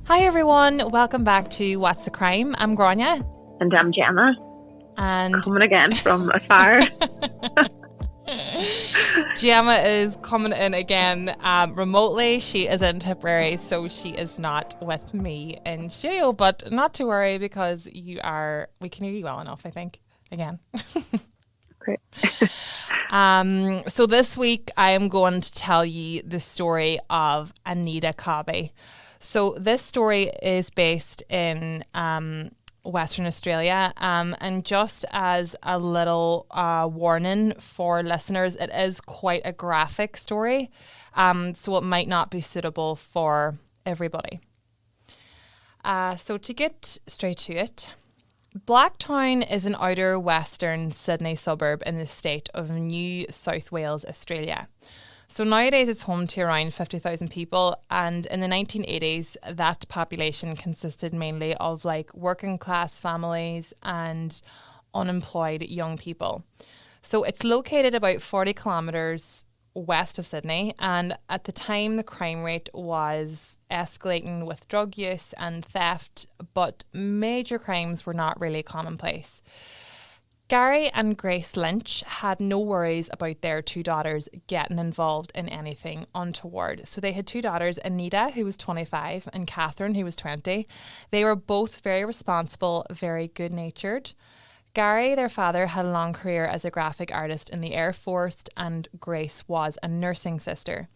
Hi everyone, welcome back to What's the Crime? I'm Grania. And I'm Gemma. And coming again from afar. Gemma is coming in again remotely. She is in Tipperary, so she is not with me in studio, but not to worry because we can hear you well enough, I think, again. Great. So this week I am going to tell you the story of Anita Cobby. So this story is based in Western Australia, and just as a little warning for listeners, it is quite a graphic story, so it might not be suitable for everybody. So to get straight to it, Blacktown is an outer western Sydney suburb in the state of New South Wales, Australia. So nowadays it's home to around 50,000 people, and in the 1980s that population consisted mainly of like working class families and unemployed young people. So it's located about 40 kilometres west of Sydney, and at the time the crime rate was escalating with drug use and theft, but major crimes were not really commonplace. Gary and Grace Lynch had no worries about their two daughters getting involved in anything untoward. So they had two daughters, Anita, who was 25, and Catherine, who was 20. They were both very responsible, very good-natured. Gary, their father, had a long career as a graphic artist in the Air Force, and Grace was a nursing sister.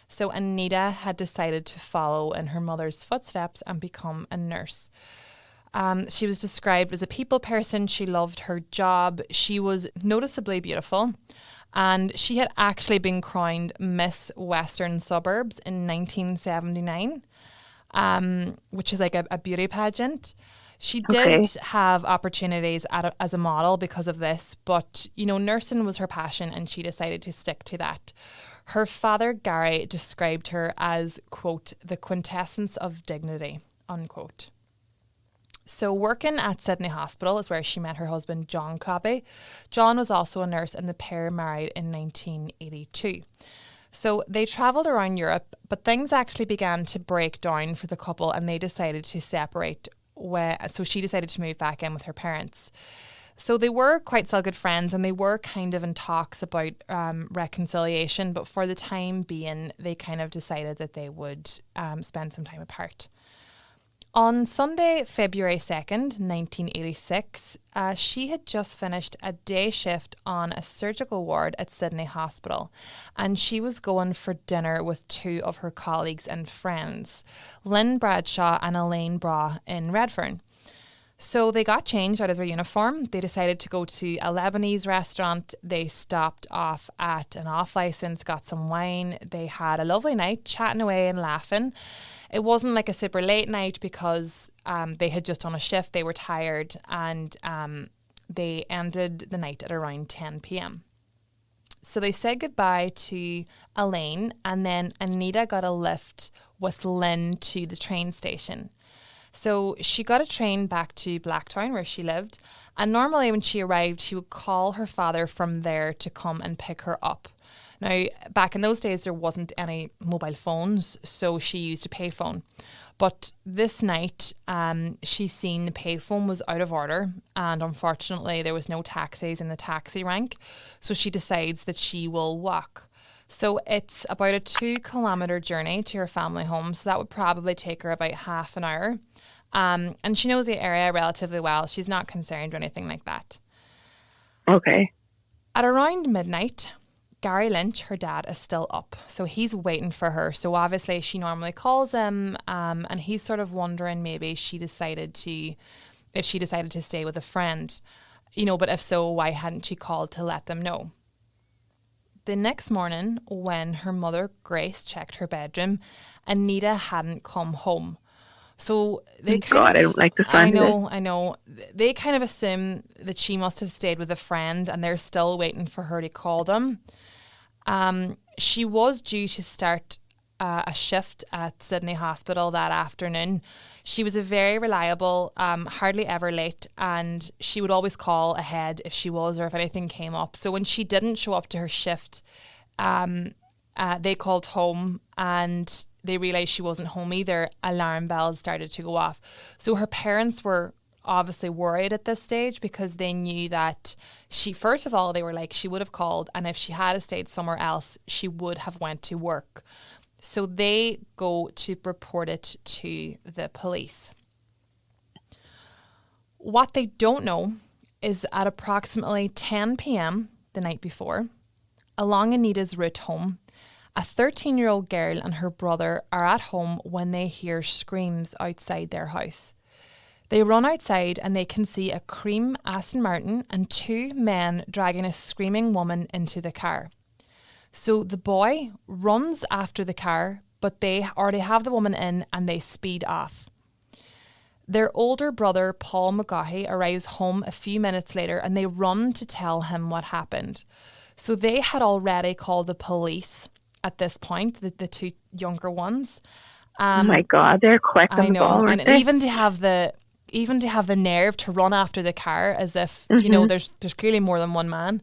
So Anita had decided to follow in her mother's footsteps and become a nurse. She was described as a people person. She loved her job. She was noticeably beautiful. And she had actually been crowned Miss Western Suburbs in 1979, which is like a beauty pageant. She did have opportunities as a model because of this, but, you know, nursing was her passion and she decided to stick to that. Her father, Gary, described her as, quote, the quintessence of dignity, unquote. So working at Sydney Hospital is where she met her husband, John Cobby. John was also a nurse and the pair married in 1982. So they travelled around Europe, but things actually began to break down for the couple and they decided to separate. So she decided to move back in with her parents. So they were quite still good friends and they were kind of in talks about reconciliation, but for the time being, they kind of decided that they would spend some time apart. On Sunday, February 2nd, 1986, she had just finished a day shift on a surgical ward at Sydney Hospital, and she was going for dinner with two of her colleagues and friends, Lynn Bradshaw and Elaine Braw in Redfern. So they got changed out of their uniform. They decided to go to a Lebanese restaurant. They stopped off at an off-licence, got some wine. They had a lovely night, chatting away and laughing. It wasn't like a super late night because they had just done a shift. They were tired and they ended the night at around 10 p.m. So they said goodbye to Elaine and then Anita got a lift with Lynn to the train station. So she got a train back to Blacktown where she lived, and normally when she arrived she would call her father from there to come and pick her up. Now, back in those days, there wasn't any mobile phones, so she used a payphone. But this night, she seen the payphone was out of order, and unfortunately, there was no taxis in the taxi rank, so she decides that she will walk. So it's about a 2-kilometre journey to her family home, so that would probably take her about half an hour. And she knows the area relatively well. She's not concerned or anything like that. Okay. At around midnight, Gary Lynch, her dad, is still up. So he's waiting for her. So obviously she normally calls him and he's sort of wondering maybe if she decided to stay with a friend, you know, but if so, why hadn't she called to let them know? The next morning, when her mother, Grace, checked her bedroom, Anita hadn't come home. So they I don't like the sound of it. I know. They kind of assume that she must have stayed with a friend and they're still waiting for her to call them. She was due to start a shift at Sydney Hospital that afternoon. She was a very reliable, hardly ever late, and she would always call ahead if she was or if anything came up. So when she didn't show up to her shift, they called home and they realized she wasn't home either. Alarm bells started to go off. So her parents were obviously worried at this stage because they knew that first of all, they were like, she would have called, and if she had stayed somewhere else, she would have went to work. So they go to report it to the police. What they don't know is at approximately 10 p.m. the night before, along Anita's route home, a 13-year-old girl and her brother are at home when they hear screams outside their house. They run outside and they can see a cream Aston Martin and two men dragging a screaming woman into the car. So the boy runs after the car, but they already have the woman in and they speed off. Their older brother, Paul McGaughey, arrives home a few minutes later and they run to tell him what happened. So they had already called the police at this point, the two younger ones. Oh my God, they're quick on the ball, and they? even to have the nerve to run after the car as if, you know, there's clearly more than one man,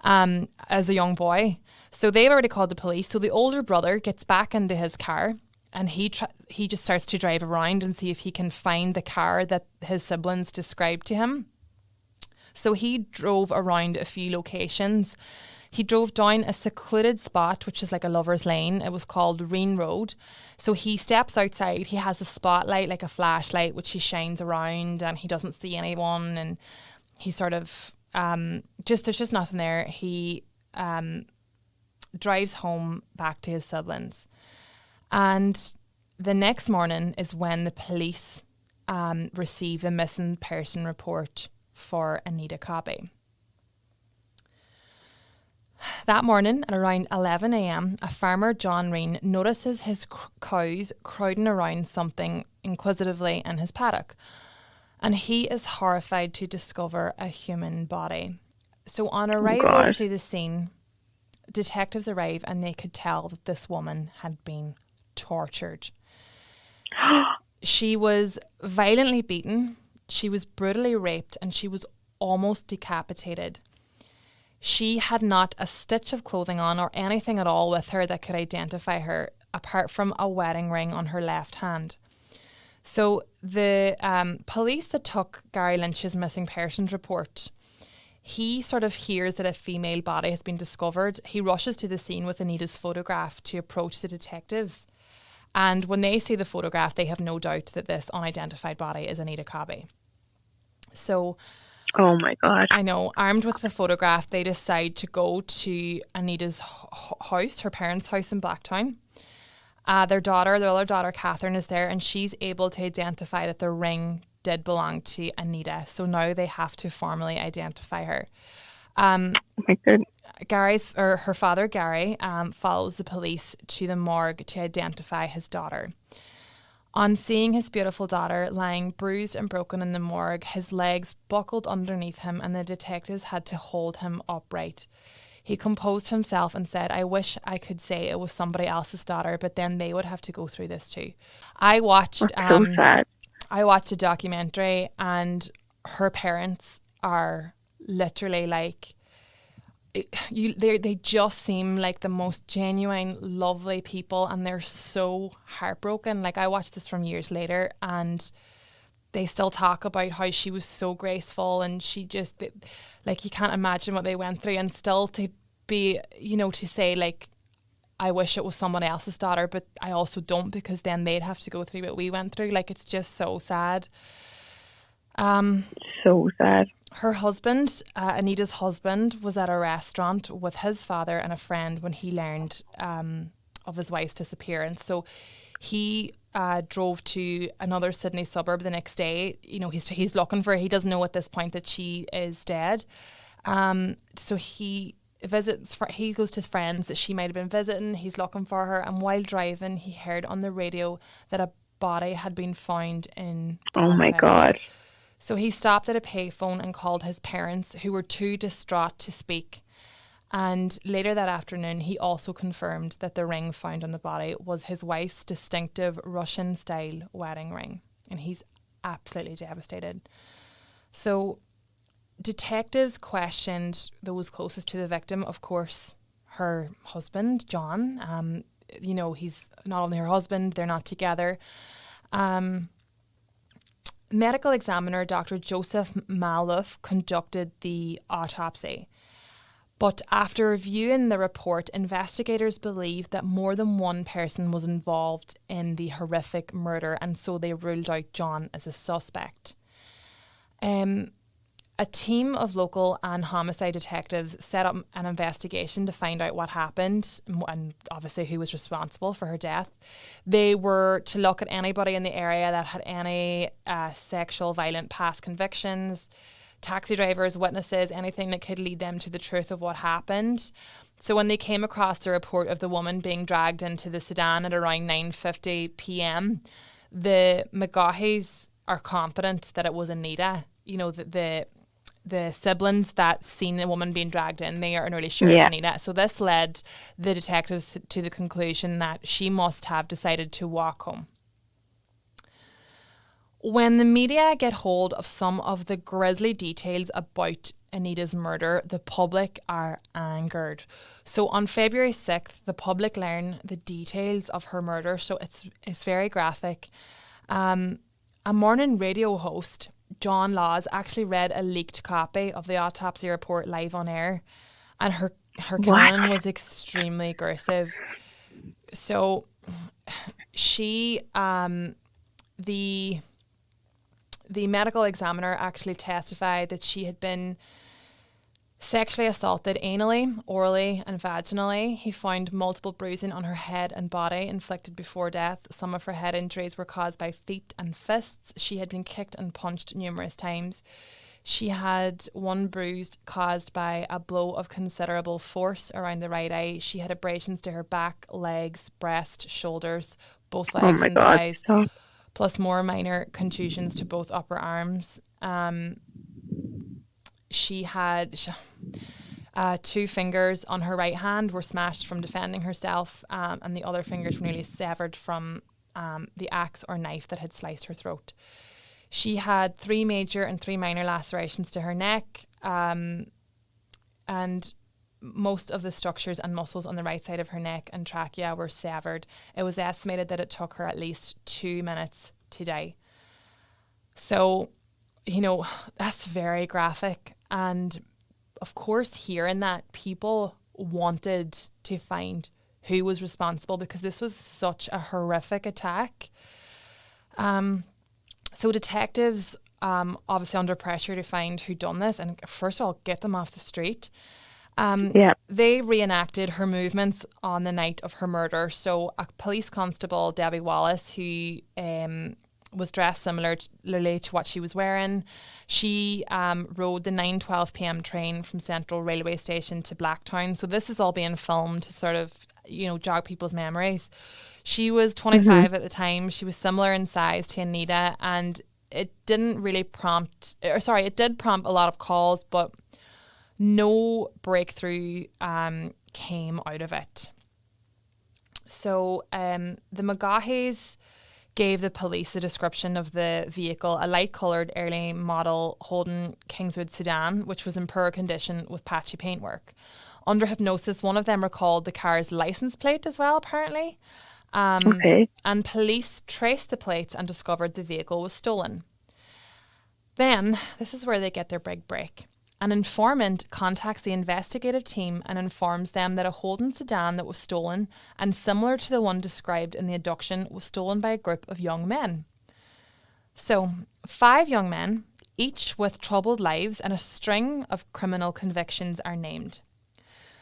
as a young boy. So they've already called the police. So the older brother gets back into his car and he just starts to drive around and see if he can find the car that his siblings described to him. So he drove around a few locations. He drove down a secluded spot, which is like a lover's lane. It was called Reen Road. So he steps outside. He has a spotlight, like a flashlight, which he shines around and he doesn't see anyone. And he sort of, there's just nothing there. He drives home back to his siblings. And the next morning is when the police receive the missing person report for Anita Cobby. That morning at around 11 a.m, a farmer, John Reen, notices his cows crowding around something inquisitively in his paddock. And he is horrified to discover a human body. So on arrival to the scene, detectives arrive and they could tell that this woman had been tortured. She was violently beaten, she was brutally raped, and she was almost decapitated. She had not a stitch of clothing on or anything at all with her that could identify her, apart from a wedding ring on her left hand. So the police that took Gary Lynch's missing persons report, he sort of hears that a female body has been discovered. He rushes to the scene with Anita's photograph to approach the detectives. And when they see the photograph, they have no doubt that this unidentified body is Anita Cobby. So... Oh my God. I know. Armed with the photograph, they decide to go to Anita's house, her parents' house in Blacktown. Their other daughter, Catherine, is there, and she's able to identify that the ring did belong to Anita. So now they have to formally identify her. Oh my goodness. Her father, Gary, follows the police to the morgue to identify his daughter. On seeing his beautiful daughter lying bruised and broken in the morgue, his legs buckled underneath him and the detectives had to hold him upright. He composed himself and said, "I wish I could say it was somebody else's daughter, but then they would have to go through this too." I watched so sad. I watched a documentary and her parents are literally like, they just seem like the most genuine, lovely people, and they're so heartbroken. Like, I watched this from years later and they still talk about how she was so graceful and she just, like, you can't imagine what they went through, and still to be, you know, to say like, I wish it was someone else's daughter, but I also don't, because then they'd have to go through what we went through. Like, it's just so sad. So sad. Her husband, Anita's husband, was at a restaurant with his father and a friend when he learned of his wife's disappearance. So he drove to another Sydney suburb the next day. You know, he's looking for her. He doesn't know at this point that she is dead. So he goes to his friends that she might have been visiting. He's looking for her, and while driving, he heard on the radio that a body had been found in Glasgow. Oh my God. So he stopped at a payphone and called his parents, who were too distraught to speak. And later that afternoon, he also confirmed that the ring found on the body was his wife's distinctive Russian-style wedding ring. And he's absolutely devastated. So detectives questioned those closest to the victim, of course, her husband, John. He's not only her husband, they're not together. Medical examiner Dr. Joseph Malouf conducted the autopsy. But after reviewing the report, investigators believed that more than one person was involved in the horrific murder, and so they ruled out John as a suspect. A team of local and homicide detectives set up an investigation to find out what happened and obviously who was responsible for her death. They were to look at anybody in the area that had any sexual violent past convictions, taxi drivers, witnesses, anything that could lead them to the truth of what happened. So when they came across the report of the woman being dragged into the sedan at around 9:50 p.m, the McGaughys are confident that it was Anita. The siblings that seen the woman being dragged in, they are nearly sure it's Anita. So this led the detectives to the conclusion that she must have decided to walk home. When the media get hold of some of the grisly details about Anita's murder, the public are angered. So on February 6th, the public learn the details of her murder. So it's very graphic. A morning radio host, John Laws, actually read a leaked copy of the autopsy report live on air, and her killing was extremely aggressive. So she, the medical examiner actually testified that she had been sexually assaulted anally, orally and vaginally. He found multiple bruising on her head and body inflicted before death. Some of her head injuries were caused by feet and fists. She had been kicked and punched numerous times. She had one bruise caused by a blow of considerable force around the right eye. She had abrasions to her back, legs, breast, shoulders, both legs and thighs, plus more minor contusions to both upper arms. She had two fingers on her right hand were smashed from defending herself, and the other fingers were nearly severed from the axe or knife that had sliced her throat. She had 3 major and 3 minor lacerations to her neck, and most of the structures and muscles on the right side of her neck and trachea were severed. It was estimated that it took her at least 2 minutes to die. So, that's very graphic. And of course, hearing that, people wanted to find who was responsible because this was such a horrific attack. So detectives, obviously under pressure to find who done this and first of all, get them off the street. They reenacted her movements on the night of her murder. So a police constable, Debbie Wallace, who was dressed similarly to what she was wearing. She rode the 9:12 p.m. train from Central Railway Station to Blacktown. So this is all being filmed to sort of, jog people's memories. She was 25 at the time. She was similar in size to Anita, and it didn't really it did prompt a lot of calls, but no breakthrough came out of it. So the McGaughys gave the police a description of the vehicle, a light-coloured early model Holden Kingswood sedan, which was in poor condition with patchy paintwork. Under hypnosis, one of them recalled the car's license plate as well, apparently. And police traced the plates and discovered the vehicle was stolen. Then, this is where they get their big break. An informant contacts the investigative team and informs them that a Holden sedan that was stolen and similar to the one described in the abduction was stolen by a group of young men. So, 5 young men, each with troubled lives and a string of criminal convictions are named.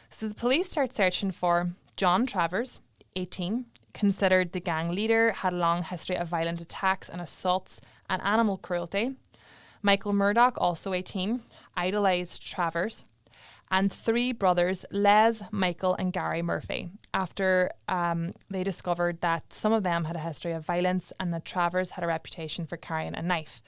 So the police start searching for John Travers, 18, considered the gang leader, had a long history of violent attacks and assaults and animal cruelty. Michael Murdoch, also 18, idolised Travers, and 3 brothers, Les, Michael and Gary Murphy, after they discovered that some of them had a history of violence and that Travers had a reputation for carrying a knife.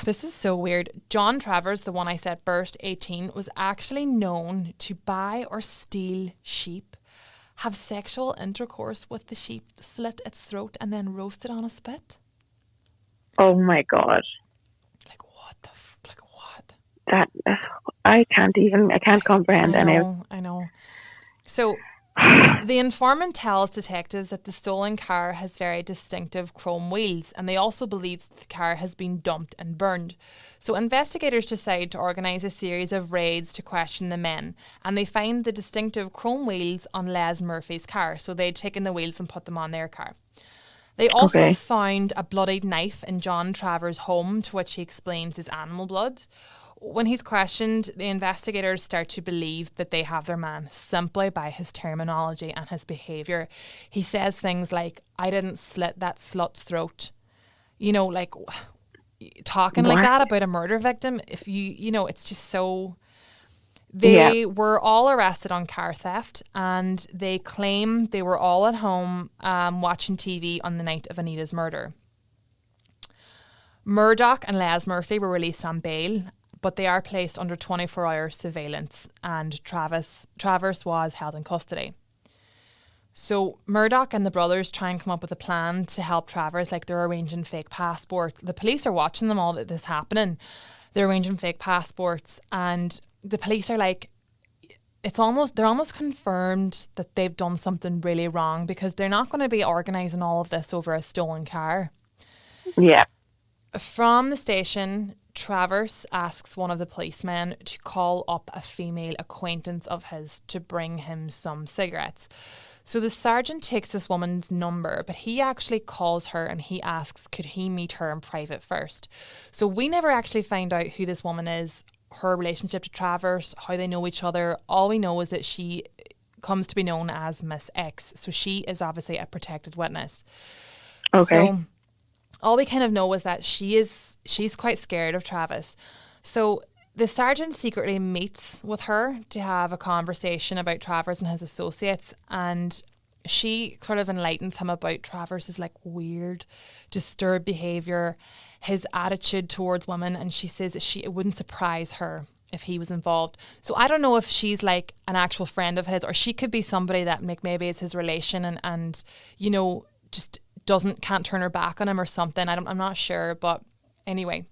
This is so weird. John Travers, the one I said first, 18, was actually known to buy or steal sheep, have sexual intercourse with the sheep, slit its throat and then roast it on a spit. Oh my God. That I can't comprehend any of it. I know. So the informant tells detectives that the stolen car has very distinctive chrome wheels, and they also believe that the car has been dumped and burned. So investigators decide to organise a series of raids to question the men, and they find the distinctive chrome wheels on Les Murphy's car. So they'd taken the wheels and put them on their car. They also found a bloodied knife in John Travers' home, to which he explains is animal blood. When he's questioned, the investigators start to believe that they have their man simply by his terminology and his behaviour. He says things like, "I didn't slit that slut's throat." You know, like talking like that about a murder victim. If it's just so... They were all arrested on car theft, and they claim they were all at home watching TV on the night of Anita's murder. Murdoch and Les Murphy were released on bail, but they are placed under 24-hour surveillance, and Travers was held in custody. So Murdoch and the brothers try and come up with a plan to help Travers, like they're arranging fake passports. The police are watching them all this happening. They're arranging fake passports, and the police are like, they're almost confirmed that they've done something really wrong, because they're not going to be organising all of this over a stolen car. Yeah. From the station, Travers asks one of the policemen to call up a female acquaintance of his to bring him some cigarettes. So the sergeant takes this woman's number, but he actually calls her and he asks, could he meet her in private first? So we never actually find out who this woman is, her relationship to Travers, how they know each other. All we know is that she comes to be known as Miss X. So she is obviously a protected witness. Okay. So all we kind of know is that she's quite scared of Travis. So the sergeant secretly meets with her to have a conversation about Travers and his associates, and she sort of enlightens him about Travers' like weird, disturbed behaviour, his attitude towards women, and she says that it wouldn't surprise her if he was involved. So I don't know if she's like an actual friend of his, or she could be somebody that maybe is his relation and just can't turn her back on him or something. I'm not sure, but anyway.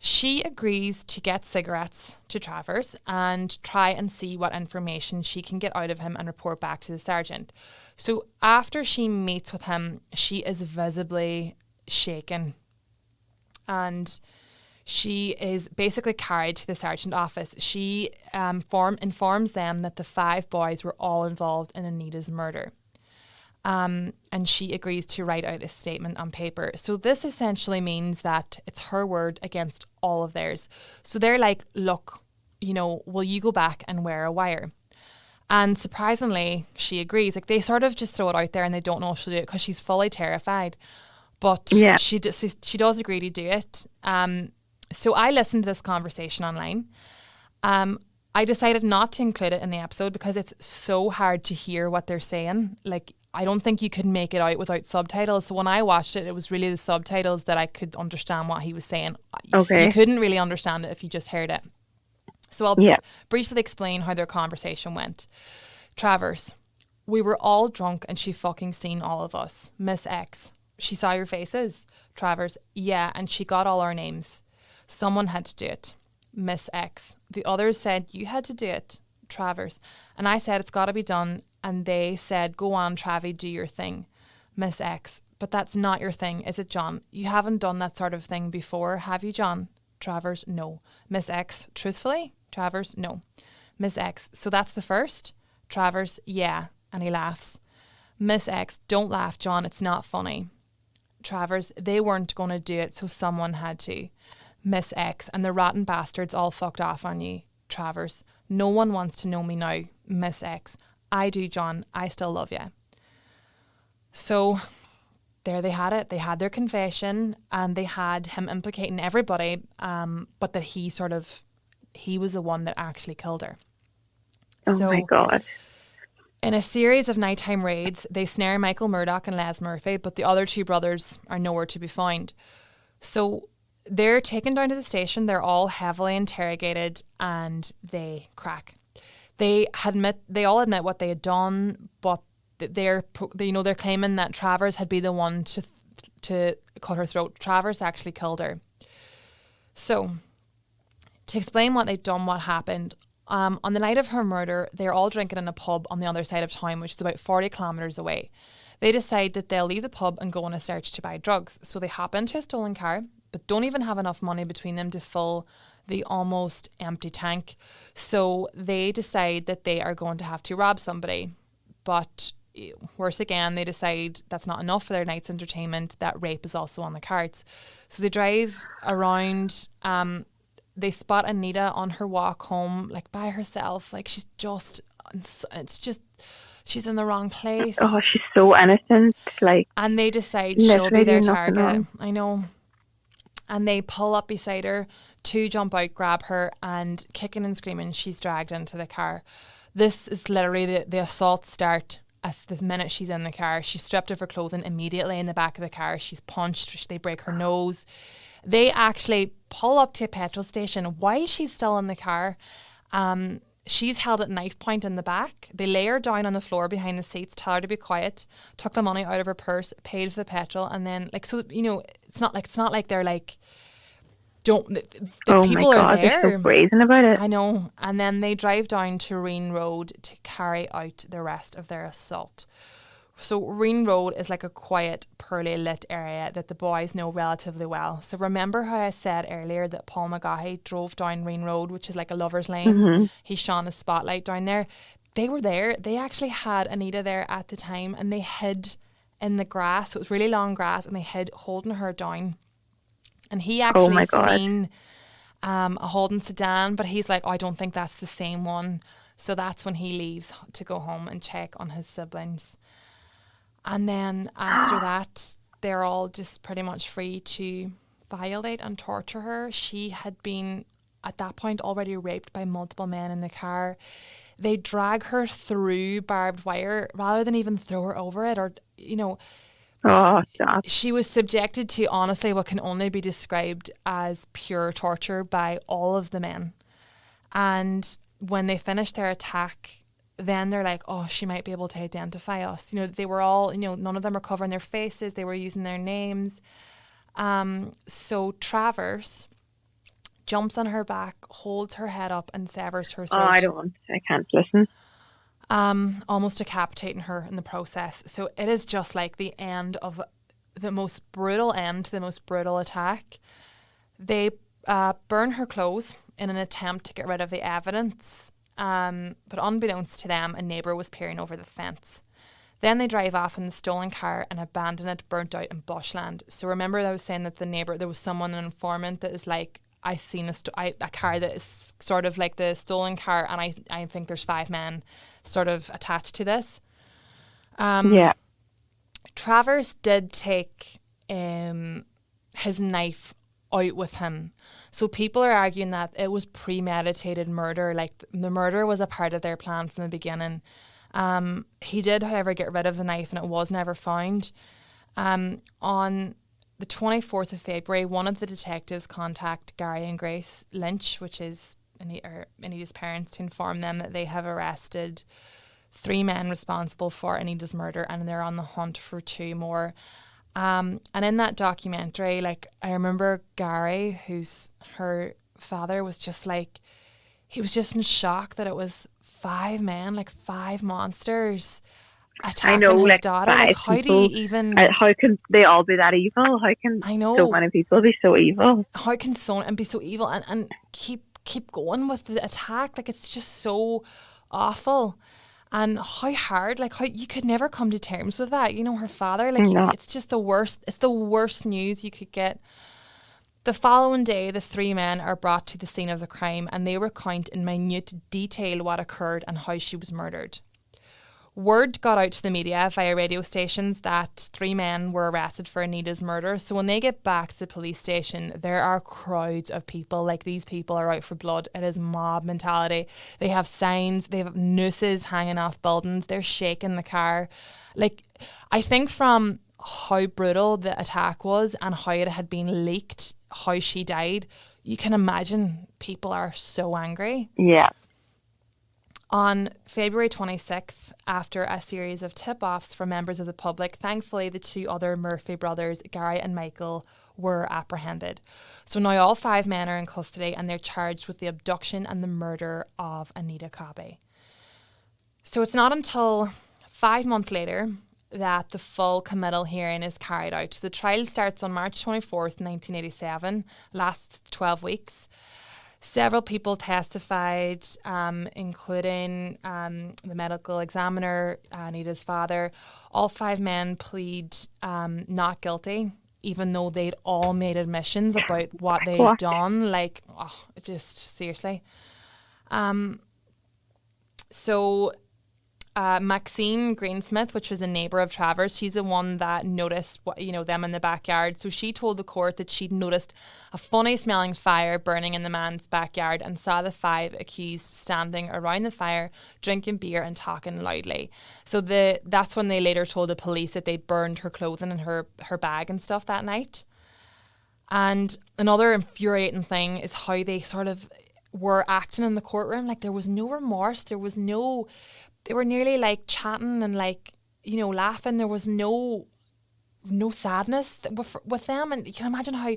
She agrees to get cigarettes to Travers and try and see what information she can get out of him and report back to the sergeant. So after she meets with him, she is visibly shaken, and she is basically carried to the sergeant's office. She informs them that the 5 boys were all involved in Anita's murder. And she agrees to write out a statement on paper. So this essentially means that it's her word against all of theirs. So they're like, look, will you go back and wear a wire? And surprisingly, she agrees. Like, they sort of just throw it out there and they don't know if she'll do it because she's fully terrified. But she does agree to do it. So I listened to this conversation online. I decided not to include it in the episode because it's so hard to hear what they're saying. Like, I don't think you could make it out without subtitles. So when I watched it, it was really the subtitles that I could understand what he was saying. Okay. You couldn't really understand it if you just heard it. So I'll briefly explain how their conversation went. Travers: we were all drunk and she fucking seen all of us. Miss X: she saw your faces. Travers: yeah, and she got all our names. Someone had to do it. Miss X: the others said you had to do it. Travers: and I said it's got to be done, and they said go on, Travie, do your thing. Miss X: but that's not your thing, is it, John? You haven't done that sort of thing before, have you, John? Travers: no. Miss X: truthfully? Travers: no. Miss X: so that's the first? Travers: yeah, and he laughs. Miss X: don't laugh, John, it's not funny. Travers: they weren't going to do it, so someone had to. Miss X: and the rotten bastards all fucked off on you. Travers: no one wants to know me now. Miss X: I do, John, I still love you. So there they had it. They had their confession and they had him implicating everybody, but that he was the one that actually killed her. Oh my God. In a series of nighttime raids, they snare Michael Murdoch and Les Murphy, but the other 2 brothers are nowhere to be found. So they're taken down to the station. They're all heavily interrogated and they crack. They all admit what they had done, but they're claiming that Travers had been the one to cut her throat. Travers actually killed her. So to explain what they'd done, what happened, On the night of her murder, they're all drinking in a pub on the other side of town, which is about 40 kilometres away. They decide that they'll leave the pub and go on a search to buy drugs. So they hop into a stolen car, but don't even have enough money between them to fill the almost empty tank. So they decide that they are going to have to rob somebody. But worse again, they decide that's not enough for their night's entertainment, that rape is also on the cards. So they drive around. They spot Anita on her walk home, like by herself. Like she's in the wrong place. Oh, she's so innocent. Like, and they decide she'll be their target. Wrong. I know. And they pull up beside her to jump out, grab her, and kicking and screaming, she's dragged into the car. This is literally the assault start. As the minute she's in the car, she's stripped of her clothing immediately in the back of the car. She's punched. They break her nose. They actually pull up to a petrol station while she's still in the car. She's held at knife point in the back. They lay her down on the floor behind the seats, tell her to be quiet, took the money out of her purse, paid for the petrol, and then it's not like they're like, the people are there. They're so brazen about it. I know. And then they drive down to Reen Road to carry out the rest of their assault. So Reen Road is like a quiet, poorly lit area that the boys know relatively well. So remember how I said earlier that Paul McGahey drove down Reen Road, which is like a lover's lane? Mm-hmm. He shone a spotlight down there. They were there. They actually had Anita there at the time, and they hid in the grass. So it was really long grass, and they hid holding her down. And he actually seen a Holden sedan, but he's like, I don't think that's the same one. So that's when he leaves to go home and check on his siblings. And then after that, they're all just pretty much free to violate and torture her. She had been, at that point, already raped by multiple men in the car. They drag her through barbed wire rather than even throw her over it or, Oh, stop. She was subjected to, honestly, what can only be described as pure torture by all of the men. And when they finished their attack, then they're like, oh, she might be able to identify us. They were all, none of them were covering their faces. They were using their names. So Travers jumps on her back, holds her head up and severs her throat. I can't listen. Almost decapitating her in the process. So it is just like the end of the most brutal end to the most brutal attack. They burn her clothes in an attempt to get rid of the evidence. But unbeknownst to them, a neighbour was peering over the fence. Then they drive off in the stolen car and abandon it burnt out in bushland. So remember I was saying that there was someone, an informant, that is like, I seen a car that is sort of like the stolen car, and I think there's 5 men sort of attached to this. Yeah. Travers did take his knife out with him. So people are arguing that it was premeditated murder, like the murder was a part of their plan from the beginning. He did, however, get rid of the knife and it was never found. On the 24th of February, one of the detectives contacted Gary and Grace Lynch, which is Anita's parents, to inform them that they have arrested 3 men responsible for Anita's murder and they're on the hunt for 2 more. And in that documentary, like, I remember Gary, who's her father, was just like, he was just in shock that it was 5 men, like 5 monsters attacking his daughter. Like, how do you even... How can they all be that evil? How can so many people be so evil? How can someone be so evil and keep going with the attack? Like, it's just so awful. And how hard, like, how you could never come to terms with that. Her father, like, it's just the worst. It's the worst news you could get. The following day, the 3 men are brought to the scene of the crime and they recount in minute detail what occurred and how she was murdered. Word got out to the media via radio stations that 3 men were arrested for Anita's murder. So when they get back to the police station, there are crowds of people. Like, these people are out for blood. It is mob mentality. They have signs. They have nooses hanging off buildings. They're shaking the car. Like, I think from how brutal the attack was and how it had been leaked, how she died, you can imagine people are so angry. Yeah. On February 26th, after a series of tip-offs from members of the public, thankfully the 2 other Murphy brothers, Gary and Michael, were apprehended. So now all 5 men are in custody and they're charged with the abduction and the murder of Anita Cobby. So it's not until 5 months later that the full committal hearing is carried out. The trial starts on March 24th, 1987, lasts 12 weeks. Several people testified, including the medical examiner, Anita's father. All 5 men plead not guilty, even though they'd all made admissions about what they'd done. Like, just seriously. So Maxine Greensmith, which was a neighbour of Travers, she's the one that noticed them in the backyard. So she told the court that she'd noticed a funny smelling fire burning in the man's backyard and saw the 5 accused standing around the fire, drinking beer and talking loudly. So that's when they later told the police that they'd burned her clothing and her bag and stuff that night. And another infuriating thing is how they sort of were acting in the courtroom. Like, there was no remorse. They were nearly like chatting and like, laughing. There was no sadness with them. And you can imagine how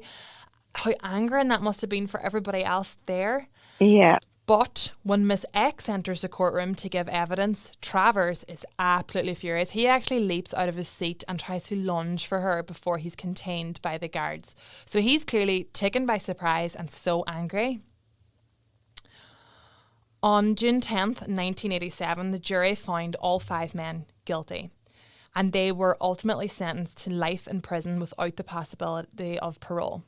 angering that must have been for everybody else there. Yeah. But when Miss X enters the courtroom to give evidence, Travers is absolutely furious. He actually leaps out of his seat and tries to lunge for her before he's contained by the guards. So he's clearly taken by surprise and so angry. On June 10th, 1987, the jury found all 5 men guilty, and they were ultimately sentenced to life in prison without the possibility of parole.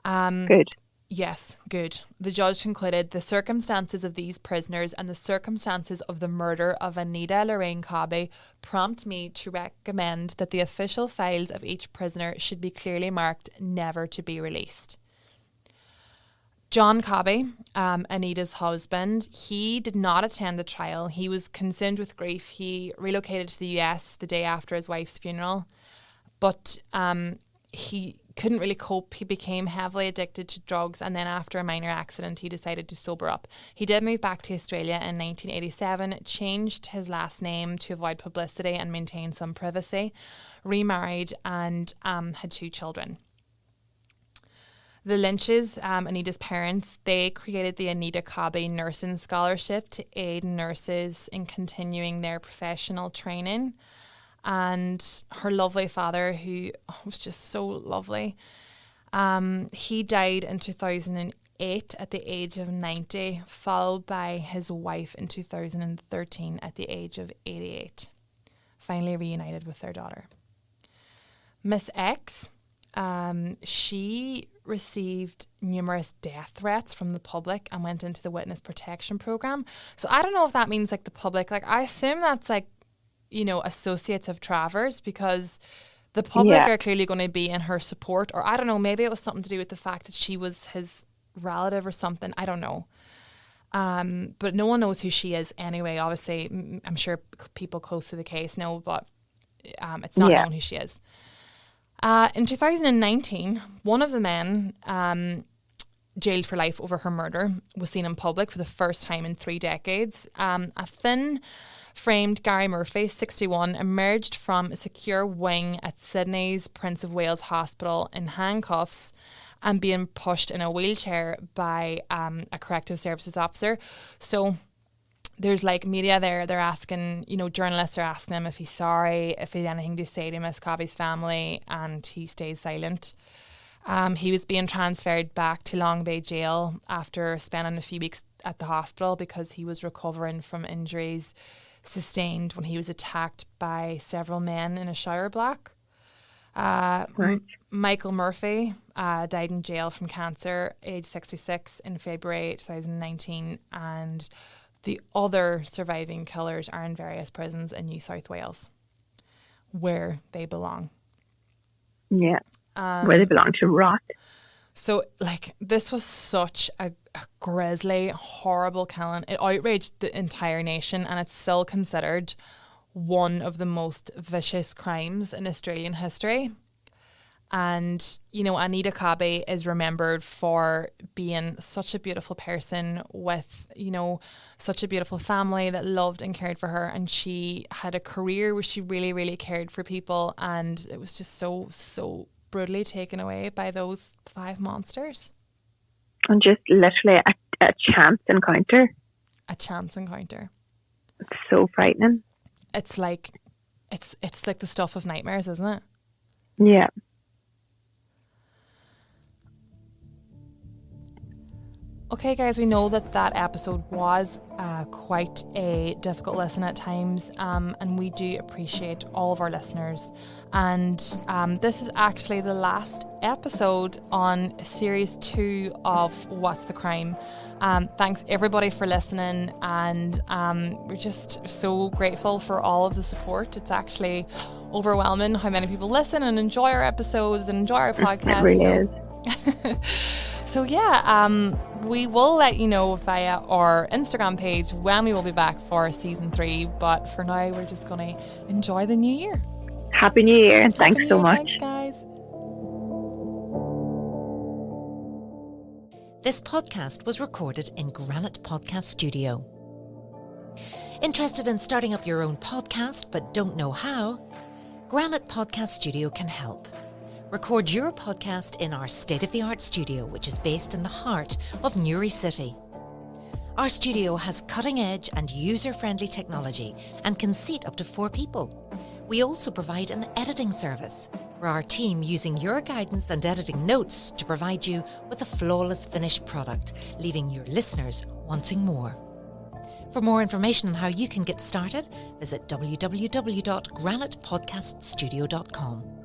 Good. Yes, good. The judge concluded the circumstances of these prisoners and the circumstances of the murder of Anita Lorraine Cobby prompt me to recommend that the official files of each prisoner should be clearly marked never to be released. John Cobby, Anita's husband, he did not attend the trial. He was consumed with grief. He relocated to the US the day after his wife's funeral, but he couldn't really cope. He became heavily addicted to drugs, and then after a minor accident, he decided to sober up. He did move back to Australia in 1987, changed his last name to avoid publicity and maintain some privacy, remarried, and had 2 children. The Lynches, Anita's parents, they created the Anita Cobby Nursing Scholarship to aid nurses in continuing their professional training. And her lovely father, who was just so lovely, he died in 2008 at the age of 90, followed by his wife in 2013 at the age of 88, finally reunited with their daughter. Miss X, she received numerous death threats from the public and went into the witness protection program. So I don't know if that means like the public, like I assume that's like, associates of Travers, because the public are clearly going to be in her support, or I don't know, maybe it was something to do with the fact that she was his relative or something. I don't know. But no one knows who she is anyway. Obviously, I'm sure people close to the case know, but it's not known who she is. In 2019, one of the men jailed for life over her murder was seen in public for the first time in 3 decades. A thin-framed Gary Murphy, 61, emerged from a secure wing at Sydney's Prince of Wales Hospital in handcuffs and being pushed in a wheelchair by a corrective services officer. So there's like media there, they're asking, journalists are asking him if he's sorry, if he had anything to say to Miss Cobby's family, and he stays silent. He was being transferred back to Long Bay Jail after spending a few weeks at the hospital because he was recovering from injuries sustained when he was attacked by several men in a shower block. Michael Murphy died in jail from cancer, age 66, in February 2019, and the other surviving killers are in various prisons in New South Wales, where they belong. Yeah, where they belong to rot. So, this was such a grisly, horrible killing. It outraged the entire nation, and it's still considered one of the most vicious crimes in Australian history. And, Anita Cobby is remembered for being such a beautiful person with, such a beautiful family that loved and cared for her. And she had a career where she really, really cared for people. And it was just so, so brutally taken away by those 5 monsters. And just literally a chance encounter. A chance encounter. It's so frightening. It's like the stuff of nightmares, isn't it? Yeah. Okay, guys, we know that episode was quite a difficult listen at times, and we do appreciate all of our listeners. And this is actually the last episode on series 2 of What's the Crime. Thanks everybody for listening, and we're just so grateful for all of the support. It's actually overwhelming how many people listen and enjoy our episodes and enjoy our podcast. It really is. So yeah, we will let you know via our Instagram page when we will be back for season 3. But for now, we're just going to enjoy the new year. Happy New Year, and thanks so much. Thanks, guys. This podcast was recorded in Granite Podcast Studio. Interested in starting up your own podcast but don't know how? Granite Podcast Studio can help. Record your podcast in our state-of-the-art studio, which is based in the heart of Newry City. Our studio has cutting-edge and user-friendly technology and can seat up to 4 people. We also provide an editing service for our team, using your guidance and editing notes to provide you with a flawless finished product, leaving your listeners wanting more. For more information on how you can get started, visit www.granitepodcaststudio.com.